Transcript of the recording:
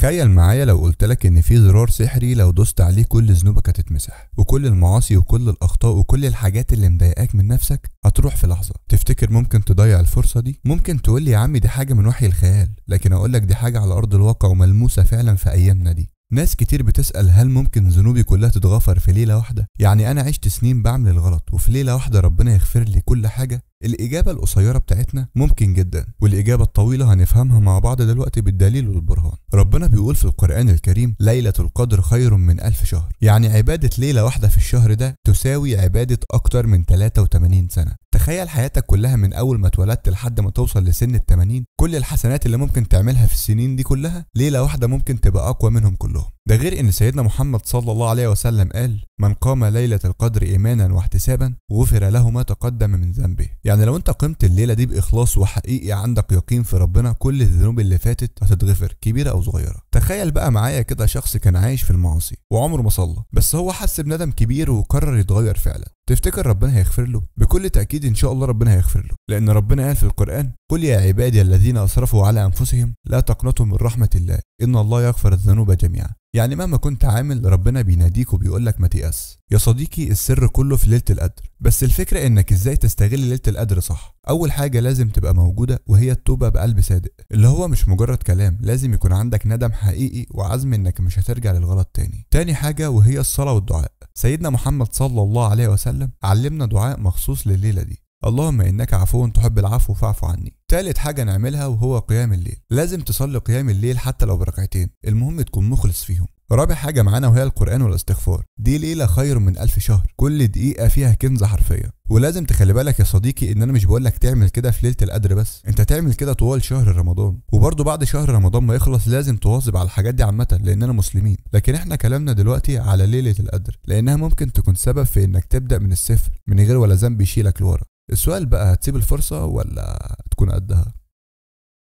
تخيل معايا لو قلتلك ان في زرار سحري لو دوست عليه كل ذنوبك هتتمسح، وكل المعاصي وكل الاخطاء وكل الحاجات اللي مضايقاك من نفسك هتروح في لحظه. تفتكر ممكن تضيع الفرصه دي؟ ممكن تقول لي يا عمي دي حاجه من وحي الخيال، لكن اقول لك دي حاجه على ارض الواقع وملموسه فعلا في ايامنا دي. ناس كتير بتسأل هل ممكن ذنوبي كلها تتغفر في ليلة واحدة؟ يعني أنا عشت سنين بعمل الغلط وفي ليلة واحدة ربنا يغفر لي كل حاجة؟ الإجابة القصيرة بتاعتنا ممكن جدا، والإجابة الطويلة هنفهمها مع بعض دلوقتي بالدليل والبرهان. ربنا بيقول في القرآن الكريم ليلة القدر خير من 1000 شهر، يعني عبادة ليلة واحدة في الشهر ده تساوي عبادة أكتر من 83 سنة. تخيل حياتك كلها من أول ما اتولدت لحد ما توصل لسن ال80، كل الحسنات اللي ممكن تعملها في السنين دي كلها ليلة واحدة ممكن تبقى أقوى منهم كلهم. ده غير ان سيدنا محمد صلى الله عليه وسلم قال من قام ليلة القدر ايمانا واحتسابا غفر له ما تقدم من ذنبه. يعني لو انت قمت الليلة دي باخلاص وحقيقي عندك يقين في ربنا كل الذنوب اللي فاتت هتتغفر كبيرة او صغيرة. تخيل بقى معايا كده شخص كان عايش في المعاصي وعمره ما صلى، بس هو حس بندم كبير وقرر يتغير فعلا. تفتكر ربنا هيغفر له؟ بكل تأكيد ان شاء الله ربنا هيغفر له، لان ربنا قال في القرآن قل يا عبادي الذين اسرفوا على انفسهم لا تقنطوا من رحمة الله ان الله يغفر الذنوب جميعا. يعني مهما كنت عامل ربنا بيناديك وبيقولك ما تيأس. يا صديقي السر كله في ليلة القدر، بس الفكرة انك ازاي تستغل ليلة القدر صح. اول حاجة لازم تبقى موجودة وهي التوبة بقلب صادق، اللي هو مش مجرد كلام، لازم يكون عندك ندم حقيقي وعزم انك مش هترجع للغلط تاني. تاني حاجة وهي الصلاة والدعاء. سيدنا محمد صلى الله عليه وسلم علمنا دعاء مخصوص لليلة دي، اللهم انك عفو تحب العفو فاعف عني. تالت حاجة نعملها وهو قيام الليل، لازم تصلي قيام الليل حتى لو بركعتين، المهم تكون مخلص فيهم. رابع حاجة معانا وهي القرآن والاستغفار، دي ليلة خير من 1000 شهر، كل دقيقة فيها كنز حرفيا. ولازم تخلي بالك يا صديقي ان انا مش بقولك تعمل كده في ليلة القدر بس، انت تعمل كده طوال شهر رمضان، وبرضه بعد شهر رمضان ما يخلص لازم تواظب على الحاجات دي عامة لاننا مسلمين. لكن احنا كلامنا دلوقتي على ليلة القدر لانها ممكن تكون سبب في انك تبدأ من الصفر من غير ولا ذنب يشيلك لورا. السؤال بقى هتسيب الفرصة ولا تكون قدها؟